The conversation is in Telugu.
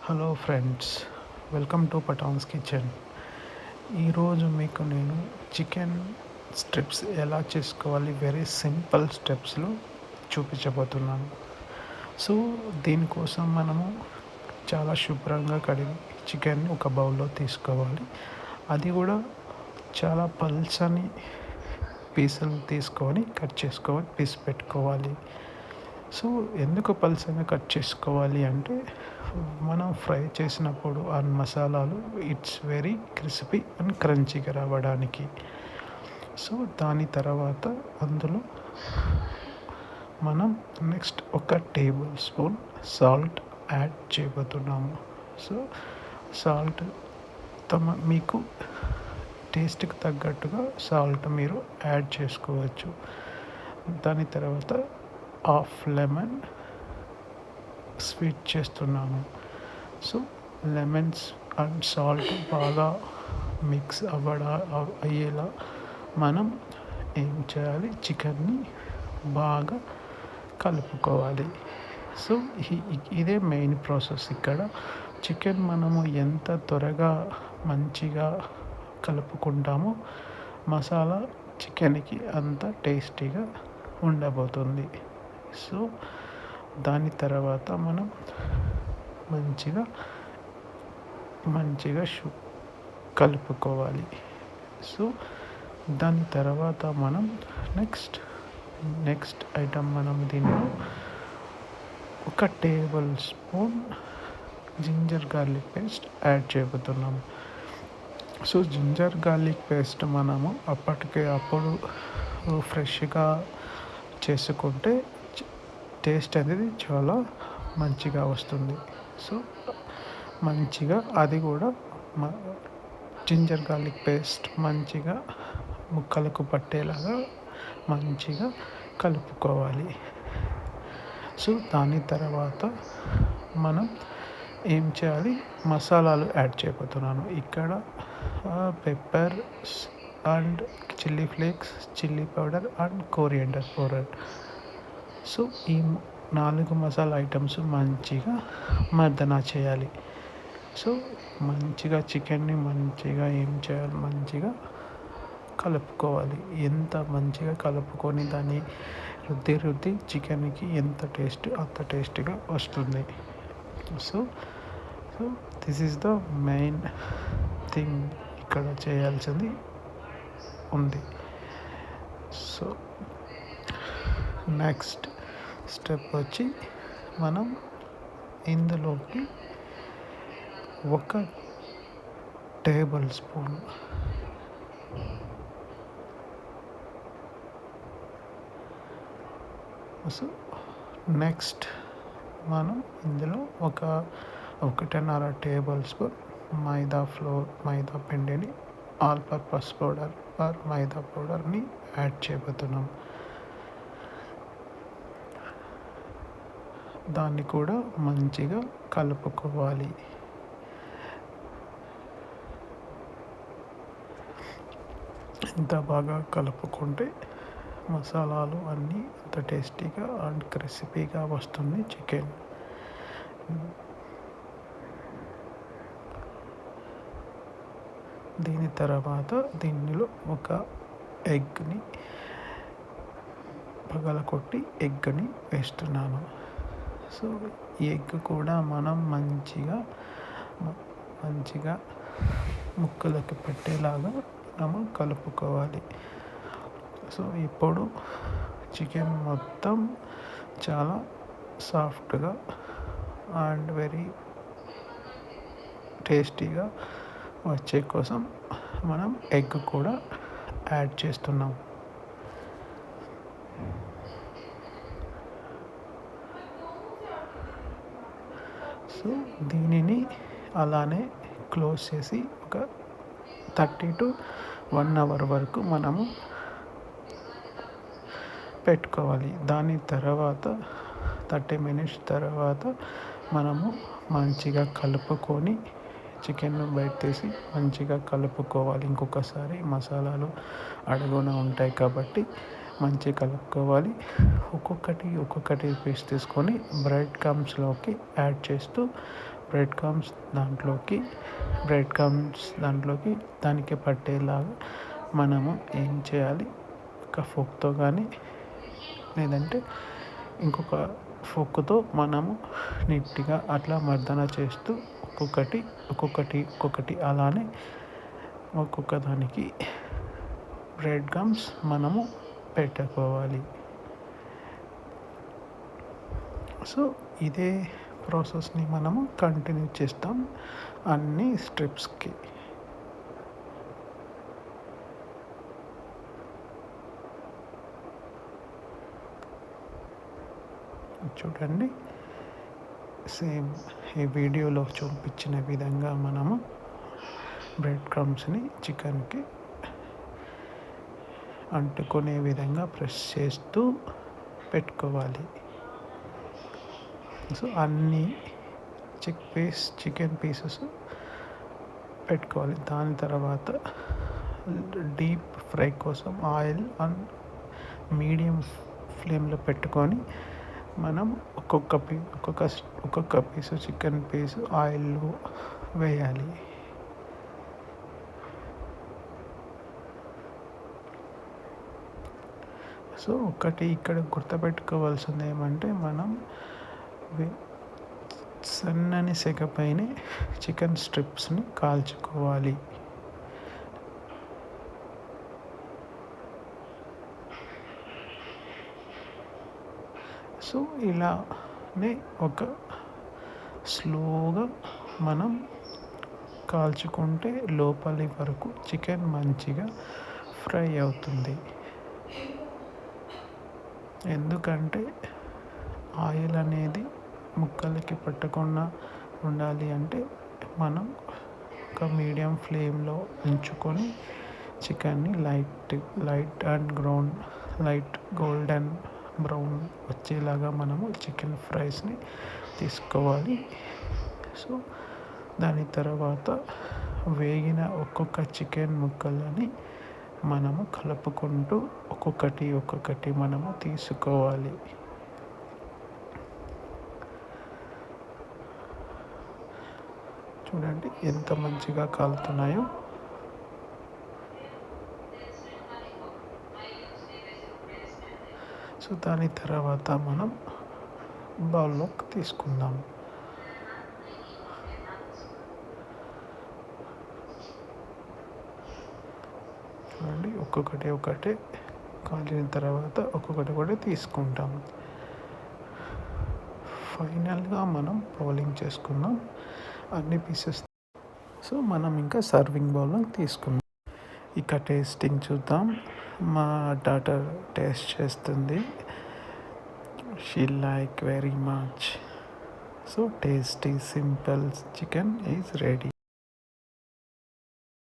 Hello friends, welcome to Pathan's Kitchen. ఈరోజు మీకు నేను చికెన్ స్ట్రిప్స్ ఎలా చేసుకోవాలి వెరీ సింపుల్ స్టెప్స్లో చూపించబోతున్నాను. సో దీనికోసం మనము చాలా శుభ్రంగా కడిగి చికెన్ని ఒక బౌల్లో తీసుకోవాలి. అది కూడా చాలా పల్చని పీసులు తీసుకొని కట్ చేసుకొని పీస్ పెట్టుకోవాలి. సో ఎందుకు పల్చగా కట్ చేసుకోవాలి అంటే మనం ఫ్రై చేసినప్పుడు ఆ మసాలాలు ఇట్స్ వెరీ క్రిస్పీ అండ్ క్రంచీగా రావడానికి. సో దాని తర్వాత అందులో మనం నెక్స్ట్ ఒక టేబుల్ స్పూన్ సాల్ట్ యాడ్ చేయబోతున్నాము. సో సాల్ట్ మీకు టేస్ట్కి తగ్గట్టుగా సాల్ట్ మీరు యాడ్ చేసుకోవచ్చు. దాని తర్వాత హాఫ్ లెమన్ స్వీట్ చేస్తున్నాను. సో లెమన్స్ అండ్ సాల్ట్ బాగా మిక్స్ అయ్యేలా మనం ఏం చేయాలి, చికెన్ని బాగా కలుపుకోవాలి. సో ఇదే మెయిన్ ప్రాసెస్. ఇక్కడ చికెన్ మనము ఎంత త్వరగా మంచిగా కలుపుకుంటామో మసాలా చికెన్కి అంత టేస్టీగా ఉండబోతుంది. సో దాని తర్వాత మనం మంచిగా కలుపుకోవాలి. సో దాని తర్వాత మనం నెక్స్ట్ ఐటమ్ మనం దీనిలో ఒక tablespoon ginger garlic paste add చేయబోతున్నాము. సో జింజర్ గార్లిక్ పేస్ట్ మనము అప్పుడు ఫ్రెష్గా చేసుకుంటే టేస్ట్ అనేది చాలా మంచిగా వస్తుంది. సో మంచిగా అది కూడా జింజర్ గార్లిక్ పేస్ట్ మంచిగా ముక్కలకు పట్టేలాగా మంచిగా కలుపుకోవాలి. సో దాని తర్వాత మనం ఏం చేయాలి, మసాలాలు యాడ్ చేయబోతున్నాను. ఇక్కడ pepper and chilli flakes, chilli powder and coriander powder. So ఈ 4 మసాలా ఐటమ్స్ మంచిగా మర్దనా చేయాలి. సో మంచిగా చికెన్ని మంచిగా కలుపుకోవాలి. ఎంత మంచిగా కలుపుకొని దాన్ని రుద్ది చికెన్కి ఎంత అంత టేస్ట్గా వస్తుంది. So this is the main thing ఇక్కడ చేయాల్సింది ఉంది. సో నెక్స్ట్ స్టెప్ వచ్చి మనం ఇందులోకి ఒక టేబుల్ స్పూన్ సో నెక్స్ట్ మనం ఇందులో 1.5 టేబుల్ స్పూన్ మైదా పిండిని ఆల్ పర్పస్ పౌడర్ మైదా పౌడర్ని యాడ్ చేయబోతున్నాం. దాన్ని కూడా మంచిగా కలుపుకోవాలి. ఎంత బాగా కలుపుకుంటే మసాలాలు అన్నీ అంత టేస్టీగా అండ్ క్రిస్పీగా వస్తుంది చికెన్. దీని తర్వాత దీనిలో ఒక ఎగ్ని పగలకొట్టి ఎగ్ని వేస్తున్నాను. సో ఈ ఎగ్ కూడా మనం మంచిగా ముక్కలకు పెట్టేలాగా మనము కలుపుకోవాలి. సో ఇప్పుడు చికెన్ మొత్తం చాలా సాఫ్ట్గా అండ్ వెరీ టేస్టీగా వచ్చే కోసం మనం ఎగ్ కూడా యాడ్ చేస్తున్నాం. సో దీనిని అలానే క్లోజ్ చేసి ఒక 30 to 1 hour వరకు మనము పెట్టుకోవాలి. దాని తర్వాత 30 minutes తర్వాత మనము మంచిగా కలుపుకొని చికెన్ను బయట తీసి మంచిగా కలుపుకోవాలి. ఇంకొకసారి మసాలాలు అడుగున ఉంటాయి కాబట్టి మంచిగా కలుపుకోవాలి. ఒక్కొక్కటి పీస్ తీసుకొని బ్రెడ్ క్రమ్స్లోకి యాడ్ చేస్తూ బ్రెడ్ క్రమ్స్ దాంట్లోకి దానికి పట్టేలాగా మనము ఏం చేయాలి, ఒక ఫోక్తో కానీ లేదంటే ఇంకొక ఫోక్తో మనము నీట్గా అట్లా మర్దన చేస్తూ ఒక్కొక్కటి అలానే ఒక్కొక్క దానికి బ్రెడ్ క్రమ్స్ మనము పెట్టుకోవాలి. సో ఇదే ప్రాసెస్ని మనము కంటిన్యూ చేస్తాం అన్ని స్ట్రిప్స్కి. చూడండి, సేమ్ ఈ వీడియోలో చూపించిన విధంగా మనము బ్రెడ్ క్రమ్స్ని చికెన్కి అంటుకునే విధంగా ప్రెస్ చేస్తూ పెట్టుకోవాలి. సో అన్నీ చికెన్ పీసెస్ పెట్టుకోవాలి. దాని తర్వాత డీప్ ఫ్రై కోసం ఆయిల్ మీడియం ఫ్లేమ్లో పెట్టుకొని మనం ఒక్కొక్క పీసు చికెన్ పీసు ఆయిల్లో వేయాలి. సో ఒకటి ఇక్కడ గుర్తుపెట్టుకోవాల్సింది ఏమంటే, మనం సన్నని సెగపైన చికెన్ స్ట్రిప్స్ని కాల్చుకోవాలి. సో ఇలానే స్లోగా మనం కాల్చుకుంటే లోపలి వరకు చికెన్ మంచిగా ఫ్రై అవుతుంది. ఎందుకంటే ఆయిల్ అనేది ముక్కలకి పట్టకుండా ఉండాలి అంటే మనం ఒక మీడియం ఫ్లేమ్లో ఉంచుకొని చికెన్ని లైట్ గోల్డెన్ బ్రౌన్ వచ్చేలాగా మనము చికెన్ ఫ్రైస్ని తీసుకోవాలి. సో దాని తర్వాత వేగిన ఒక్కొక్క చికెన్ ముక్కలని మనము కలుపుకుంటూ ఒక్కొక్కటి మనము తీసుకోవాలి. చూడండి ఎంత మంచిగా కాలుతున్నాయో. సో దాని తర్వాత మనం బౌల్లోకి తీసుకుందాం. చూడండి, ఒక్కొక్కటి కాలిన తర్వాత ఒక్కొక్కటి తీసుకుంటాం. ఫైనల్గా మనం బౌలింగ్ చేసుకుందాం అన్ని పీసెస్. సో మనం ఇంకా సర్వింగ్ బౌల్లో తీసుకుందాం. ఇక టేస్టింగ్ చూద్దాం. మా డాటర్ టేస్ట్ చేస్తుంది. She like very much. So tasty simple chicken is ready.